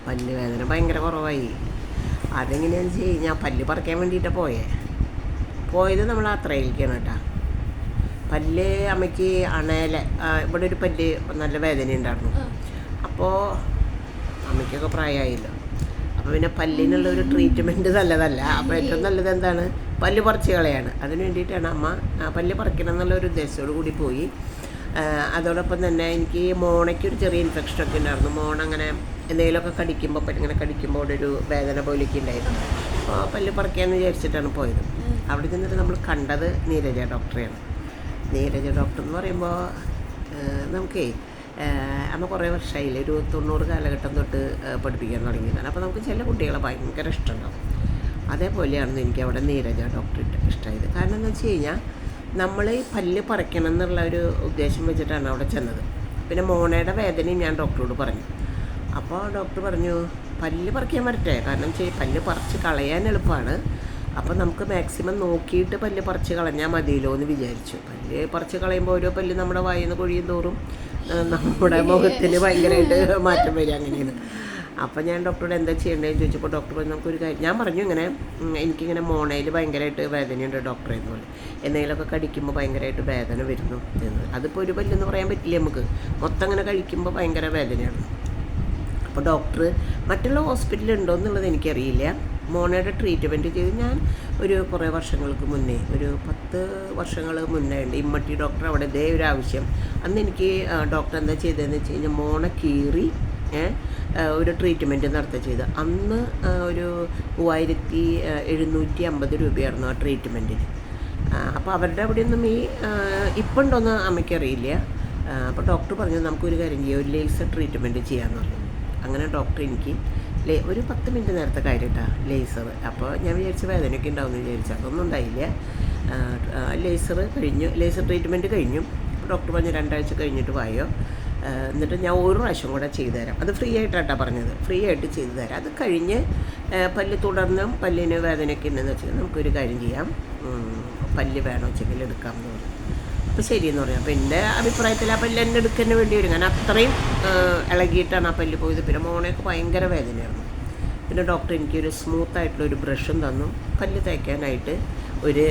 പല്ല് വേദന ഭയങ്കര കുറവായി. അതെങ്ങനെയാണെന്ന് വെച്ച് കഴിഞ്ഞാൽ പല്ല് പറിക്കാൻ വേണ്ടിയിട്ടാണ് പോയത് നമ്മൾ അത്രയിലേക്കാണ് കേട്ടോ. പല്ല് അമ്മയ്ക്ക് ഇവിടെ ഒരു പല്ല് നല്ല വേദന ഉണ്ടായിരുന്നു. അപ്പോൾ അമ്മയ്ക്കൊക്കെ പ്രായമായില്ല. അപ്പോൾ പിന്നെ പല്ലിനുള്ള ഒരു ട്രീറ്റ്മെൻറ്റ് നല്ലതല്ല. അപ്പോൾ ഏറ്റവും നല്ലത് എന്താണ്, പല്ല് പറിച്ച് കളയാണ്. അതിന് വേണ്ടിയിട്ടാണ് അമ്മ പല്ല് പറിക്കണം എന്നുള്ള ഒരു ഉദ്ദേശത്തോടു കൂടി പോയി. അതോടൊപ്പം തന്നെ എനിക്ക് മോണയ്ക്കൊരു ചെറിയ ഇൻഫെക്ഷനൊക്കെ ഉണ്ടായിരുന്നു. അങ്ങനെ എന്തെങ്കിലുമൊക്കെ ഇങ്ങനെ കടിക്കുമ്പോൾ അവിടെ ഒരു വേദന പോലെയൊക്കെ ഉണ്ടായിരുന്നു. അപ്പോൾ പല്ല് പറിക്കാമെന്ന് വിചാരിച്ചിട്ടാണ് പോയത്. അവിടെ ചെന്നിട്ട് നമ്മൾ കണ്ടത് നീരജ ഡോക്ടറെയാണ്. നീരജ ഡോക്ടർ എന്ന് പറയുമ്പോൾ നമുക്കേ അമ്മ കുറേ വർഷമായില്ലേ, ഒരു 90 കാലഘട്ടം തൊട്ട് പഠിപ്പിക്കാൻ തുടങ്ങിയതാണ്. അപ്പോൾ നമുക്ക് ചില കുട്ടികളെ ഭയങ്കര ഇഷ്ടമുണ്ടാവും. അതേപോലെയാണ് എനിക്ക് അവിടെ നീരജ ഡോക്ടർ ഇഷ്ടമായത്. കാരണം എന്ന് വെച്ച് കഴിഞ്ഞാൽ നമ്മൾ ഈ പല്ല് പറിക്കണം എന്നുള്ള ഒരു ഉദ്ദേശം വെച്ചിട്ടാണ് അവിടെ ചെന്നത്. പിന്നെ മോണയുടെ വേദനയും ഞാൻ ഡോക്ടറോട് പറഞ്ഞു. അപ്പോൾ ഡോക്ടർ പറഞ്ഞു പല്ല് പറിക്കാൻ വരട്ടെ, കാരണം പല്ല് പറിച്ച് കളയാൻ എളുപ്പമാണ്. അപ്പോൾ നമുക്ക് മാക്സിമം നോക്കിയിട്ട് പല്ല് പറിച്ച് കളഞ്ഞാൽ മതിയല്ലോ എന്ന് വിചാരിച്ചു. പല്ല് പറിച്ച് കളയുമ്പോൾ ഓരോ പല്ല് നമ്മുടെ വായിൽ നിന്ന് കൊഴിയും തോറും നമ്മുടെ മുഖത്തിന് ഭയങ്കരമായിട്ട് മാറ്റം വരിക, അങ്ങനെയാണ്. അപ്പോൾ ഞാൻ ഡോക്ടറോട് എന്താ ചെയ്യേണ്ടതെന്ന് ചോദിച്ചപ്പോൾ ഡോക്ടർ പറഞ്ഞു നമുക്കൊരു കാര്യം, ഞാൻ പറഞ്ഞു ഇങ്ങനെ എനിക്കിങ്ങനെ മോണയിൽ ഭയങ്കരമായിട്ട് വേദനയുണ്ട് ഡോക്ടറെ എന്ന് പറഞ്ഞു. എന്തെങ്കിലുമൊക്കെ കടിക്കുമ്പോൾ ഭയങ്കരമായിട്ട് വേദന വരുന്നു എന്ന്. അതിപ്പോൾ ഒരു പല്ലെന്ന് പറയാൻ പറ്റില്ല നമുക്ക്, മൊത്തം അങ്ങനെ കഴിക്കുമ്പോൾ ഭയങ്കര വേദനയാണ്. അപ്പോൾ ഡോക്ടർ മറ്റുള്ള ഹോസ്പിറ്റലിൽ ഉണ്ടോ എന്നുള്ളത് എനിക്കറിയില്ല. മോണയുടെ ട്രീറ്റ്മെൻറ്റ് ചെയ്ത് ഞാൻ കുറേ വർഷങ്ങൾക്ക് മുന്നേ, ഒരു 10 വർഷങ്ങൾ മുന്നേ ഉണ്ട് ഇമ്മട്ടി ഡോക്ടർ അവിടെ ഇതേ ഒരു ആവശ്യം. അന്ന് എനിക്ക് ഡോക്ടർ എന്താ ചെയ്തതെന്ന് വെച്ച് കഴിഞ്ഞാൽ മോണ കീറി ഒരു ട്രീറ്റ്മെൻറ്റ് നടത്തുക ചെയ്ത്. അന്ന് ഒരു 3750 രൂപയായിരുന്നു ആ ട്രീറ്റ്മെൻറ്റിന്. അപ്പോൾ അവരുടെ അവിടെയൊന്നും ഇപ്പം ഉണ്ടോയെന്ന് അമ്മയ്ക്കറിയില്ല. അപ്പോൾ ഡോക്ടർ പറഞ്ഞു നമുക്കൊരു കാര്യം ചെയ്യാം, ഒരു ലേസർ ട്രീറ്റ്മെൻറ്റ് ചെയ്യാമെന്ന് പറഞ്ഞു. അങ്ങനെ ഡോക്ടർ എനിക്ക് ഒരു 10 മിനിറ്റ് നേരത്തെ കാര്യം കേട്ടോ ലേസർ. അപ്പോൾ ഞാൻ വിചാരിച്ച വേദനയൊക്കെ ഉണ്ടാവുമെന്ന് വിചാരിച്ചു, അതൊന്നും ഉണ്ടായില്ല. ലേസർ ട്രീറ്റ്മെൻറ്റ് കഴിഞ്ഞു. ഡോക്ടർ പറഞ്ഞു 2 ആഴ്ച കഴിഞ്ഞിട്ട് വായോ, എന്നിട്ട് ഞാൻ ഒരു പ്രാവശ്യം കൂടെ ചെയ്തു തരാം. അത് ഫ്രീ ആയിട്ടാണ് പറഞ്ഞത്, ഫ്രീ ആയിട്ട് ചെയ്തു തരാം. അത് കഴിഞ്ഞ് പല്ല് തുടർന്നും പല്ലിന് വേദനയൊക്കെ ഉണ്ടെന്ന് വെച്ചാൽ നമുക്കൊരു കാര്യം ചെയ്യാം, പല്ല് വേണോ വെച്ചെങ്കിൽ എടുക്കാമെന്ന് പറഞ്ഞു. അപ്പോൾ ശരിയെന്ന് പറഞ്ഞു. അപ്പോൾ എൻ്റെ അഭിപ്രായത്തിൽ ആ പല്ല് എന്നെ എടുക്കുന്നതിന് വേണ്ടി വരും, കാരണം അത്രയും ഇളകിയിട്ടാണ് ആ പല്ല് പോയത്. പിന്നെ മോണയൊക്കെ ഭയങ്കര വേദനയായിരുന്നു. പിന്നെ ഡോക്ടർ എനിക്കൊരു സ്മൂത്തായിട്ടുള്ളൊരു ബ്രഷും തന്നു, പല്ല് തേക്കാനായിട്ട് ഒരു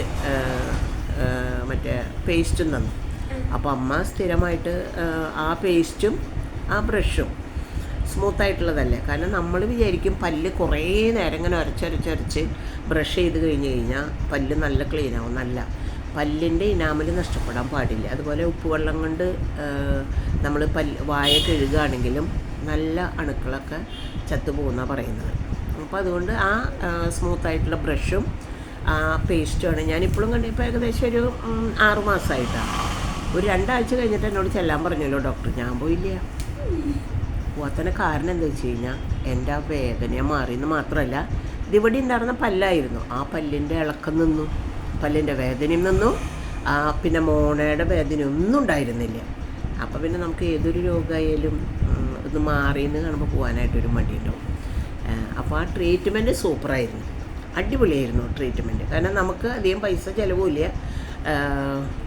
മറ്റേ പേസ്റ്റും തന്നു. അപ്പോൾ അമ്മ സ്ഥിരമായിട്ട് ആ പേസ്റ്റും ആ ബ്രഷും സ്മൂത്തായിട്ടുള്ളതല്ലേ, കാരണം നമ്മൾ വിചാരിക്കും പല്ല് കുറേ നേരം ഇങ്ങനെ അരച്ചരച്ചരച്ച് ബ്രഷ് ചെയ്ത് കഴിഞ്ഞാൽ പല്ല് നല്ല ക്ലീനാവും. നല്ല പല്ലിൻ്റെ ഇനാമൽ നഷ്ടപ്പെടാൻ പാടില്ല. അതുപോലെ ഉപ്പുവെള്ളം കൊണ്ട് നമ്മൾ വായ കഴുകുകയാണെങ്കിലും നല്ല അണുക്കളൊക്കെ ചത്തുപോകുന്നതാണ് പറയുന്നത്. അപ്പോൾ അതുകൊണ്ട് ആ സ്മൂത്തായിട്ടുള്ള ബ്രഷും ആ പേസ്റ്റുമാണ് ഞാനിപ്പോഴും കണ്ടിപ്പോൾ ഏകദേശം ഒരു 6 മാസമായിട്ടാണ്. ഒരു 2 ആഴ്ച കഴിഞ്ഞിട്ട് എന്നോട് ചെല്ലാൻ പറഞ്ഞല്ലോ ഡോക്ടർ, ഞാൻ പോയില്ല. പോകാത്തതിന് കാരണം എന്താ വെച്ച് കഴിഞ്ഞാൽ എൻ്റെ ആ വേദന മാറിയെന്ന് മാത്രമല്ല, ഇതിവിടെ ഉണ്ടായിരുന്ന പല്ലായിരുന്നു, ആ പല്ലിൻ്റെ ഇളക്കം നിന്നു, പല്ലിൻ്റെ വേദനയും നിന്നു, പിന്നെ മോണയുടെ വേദനയൊന്നും ഉണ്ടായിരുന്നില്ല. അപ്പോൾ പിന്നെ നമുക്ക് ഏതൊരു രോഗമായാലും ഇത് മാറിയെന്ന് കാണുമ്പോൾ പോകാനായിട്ടൊരു മടിയുണ്ടാവും. അപ്പോൾ ആ ട്രീറ്റ്മെൻറ്റ് സൂപ്പറായിരുന്നു, അടിപൊളിയായിരുന്നു ട്രീറ്റ്മെൻറ്റ്. കാരണം നമുക്ക് അധികം പൈസ ചിലവുമില്ല,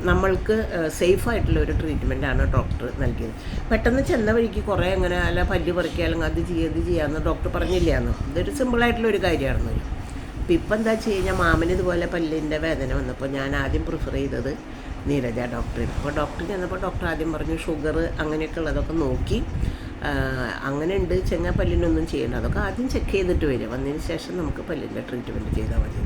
നമ്മൾക്ക് സേഫായിട്ടുള്ള ഒരു ട്രീറ്റ്മെൻറ്റാണ് ഡോക്ടർ നൽകിയത്. പെട്ടെന്ന് ചെന്ന വഴിക്ക് കുറേ അങ്ങനെ അല്ല പല്ല് പറിക്കുക അല്ലെങ്കിൽ അത് ചെയ്യാമെന്ന് ഡോക്ടർ പറഞ്ഞില്ലായിരുന്നു. ഇതൊരു സിമ്പിളായിട്ടുള്ളൊരു കാര്യമായിരുന്നു. അപ്പോൾ ഇപ്പം എന്താ വെച്ച് കഴിഞ്ഞാൽ മാമന് ഇതുപോലെ പല്ലിൻ്റെ വേദന വന്നപ്പോൾ ഞാൻ ആദ്യം പ്രിഫർ ചെയ്തത് നീരജ ഡോക്ടറിന്. അപ്പോൾ ഡോക്ടർ ചെന്നപ്പോൾ ഡോക്ടർ ആദ്യം പറഞ്ഞു ഷുഗർ അങ്ങനെയൊക്കെ ഉള്ളതൊക്കെ നോക്കി, അങ്ങനെ ഉണ്ട് ചെങ്ങ പല്ലിനൊന്നും ചെയ്യേണ്ട, അതൊക്കെ ആദ്യം ചെക്ക് ചെയ്തിട്ട് വരും, വന്നതിന് ശേഷം നമുക്ക് പല്ലിൻ്റെ ട്രീറ്റ്മെൻറ്റ് ചെയ്താൽ മതി.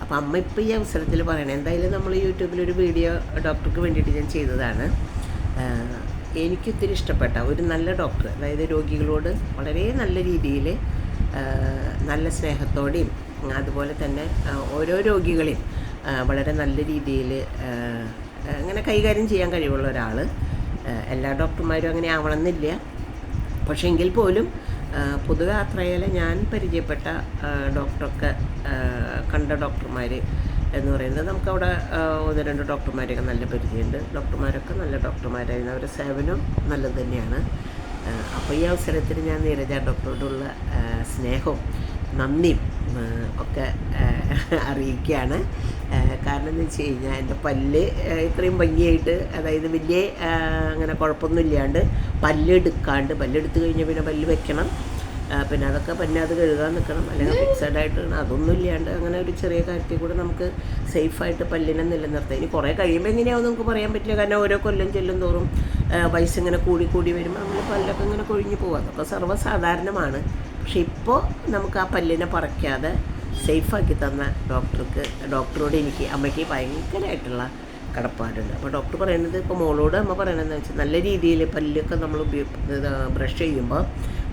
അപ്പോൾ അമ്മ ഇപ്പോൾ ഈ അവസരത്തിൽ പറയണേ, എന്തായാലും നമ്മൾ യൂട്യൂബിലൊരു വീഡിയോ ഡോക്ടർക്ക് വേണ്ടിയിട്ട് ഞാൻ ചെയ്തതാണ്. എനിക്കൊത്തിരി ഇഷ്ടപ്പെട്ട ഒരു നല്ല ഡോക്ടർ, അതായത് രോഗികളോട് വളരെ നല്ല രീതിയിൽ നല്ല സ്നേഹത്തോടെയും അതുപോലെ തന്നെ ഓരോ രോഗികളെയും വളരെ നല്ല രീതിയിൽ അങ്ങനെ കൈകാര്യം ചെയ്യാൻ കഴിവുള്ള ഒരാൾ. എല്ലാ ഡോക്ടർമാരും അങ്ങനെ ആവണമെന്നില്ല, പക്ഷേ എങ്കിൽ പോലും പൊതുവെ അത്രയേറെ ഞാൻ പരിചയപ്പെട്ട ഡോക്ടറൊക്കെ കണ്ട ഡോക്ടർമാർ എന്ന് പറയുന്നത് നമുക്കവിടെ 1-2 ഡോക്ടർമാരെയൊക്കെ നല്ല പരിചയമുണ്ട്. ഡോക്ടർമാരൊക്കെ നല്ല ഡോക്ടർമാരായിരുന്നു, അവരുടെ സേവനം നല്ലത് തന്നെയാണ്. അപ്പോൾ ഈ അവസരത്തിൽ ഞാൻ നീരജ ഡോക്ടറോടുള്ള സ്നേഹവും നന്ദിയും ഒക്കെ അറിയിക്കുകയാണ്. കാരണം എന്ന് വെച്ച് കഴിഞ്ഞാൽ എൻ്റെ പല്ല് ഇത്രയും ഭംഗിയായിട്ട്, അതായത് വലിയ അങ്ങനെ കുഴപ്പമൊന്നും ഇല്ലാണ്ട് പല്ലെടുത്ത് കഴിഞ്ഞാൽ പിന്നെ പല്ല് വെക്കണം, പിന്നെ അതൊക്കെ അത് കഴുകാൻ നിൽക്കണം, അല്ലെങ്കിൽ ഫിക്സഡായിട്ട് അതൊന്നും ഇല്ലാണ്ട് അങ്ങനെ ഒരു ചെറിയ കാര്യത്തിൽ കൂടെ നമുക്ക് സേഫായിട്ട് പല്ലിനെ നിലനിർത്താം. ഇനി കുറേ കഴിയുമ്പോൾ എങ്ങനെയാവും നമുക്ക് പറയാൻ പറ്റില്ല, കാരണം ഓരോ കൊല്ലം ചെല്ലും തോറും വയസ്സിങ്ങനെ കൂടി വരുമ്പോൾ നമ്മൾ പല്ലൊക്കെ ഇങ്ങനെ കൊഴിഞ്ഞു പോകും. അതൊക്കെ സർവ്വസാധാരണമാണ്. പക്ഷെ ഇപ്പോൾ നമുക്ക് ആ പല്ലിനെ പറിക്കാതെ സേഫാക്കി തന്ന ഡോക്ടറോട് എനിക്ക് അമ്മയ്ക്ക് ഭയങ്കരമായിട്ടുള്ള കടപ്പാടുണ്ട്. അപ്പോൾ ഡോക്ടർ പറയുന്നത്, ഇപ്പോൾ മോളോട് അമ്മ പറയണതെന്ന് വെച്ചാൽ നല്ല രീതിയിൽ പല്ലൊക്കെ നമ്മൾ ബ്രഷ് ചെയ്യുമ്പോൾ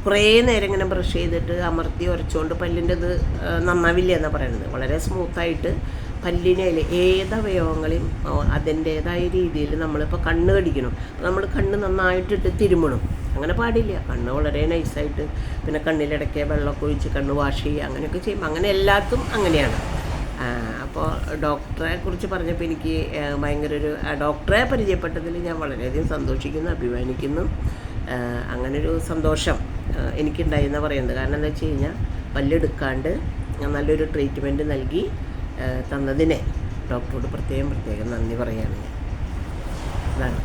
കുറേ നേരം ഇങ്ങനെ ബ്രഷ് ചെയ്തിട്ട് അമർത്തി ഉരച്ചുകൊണ്ട് പല്ലിൻ്റെ ഇത് നന്നാവില്ല എന്നാണ് പറയുന്നത്. വളരെ സ്മൂത്തായിട്ട് പല്ലിനെ ഏതവയവങ്ങളെയും അതിൻ്റേതായ രീതിയിൽ നമ്മളിപ്പോൾ കണ്ണ് കടിക്കണം, നമ്മൾ കണ്ണ് നന്നായിട്ടിട്ട് തിരുമണം, അങ്ങനെ പാടില്ല. കണ്ണ് വളരെ നൈസായിട്ട്, പിന്നെ കണ്ണിലിടയ്ക്ക് വെള്ളമൊക്കെ ഒഴിച്ച് കണ്ണ് വാഷ് ചെയ്യുക, അങ്ങനെയൊക്കെ ചെയ്യുമ്പോൾ അങ്ങനെ എല്ലാത്തും അങ്ങനെയാണ്. അപ്പോൾ ഡോക്ടറെ കുറിച്ച് പറഞ്ഞപ്പോൾ എനിക്ക് ഭയങ്കര ഡോക്ടറെ പരിചയപ്പെട്ടതിൽ ഞാൻ വളരെയധികം സന്തോഷിക്കുന്നു, അഭിമാനിക്കുന്നു. അങ്ങനൊരു സന്തോഷം എനിക്കുണ്ടായി എന്ന് പറയുന്നത്. കാരണം എന്താ വെച്ച് കഴിഞ്ഞാൽ പല്ലെടുക്കാണ്ട് നല്ലൊരു ട്രീറ്റ്മെൻറ്റ് നൽകി തന്നതിനെ ഡോക്ടറോട് പ്രത്യേകം നന്ദി പറയുകയാണ് ഞാൻ. അതാണ്.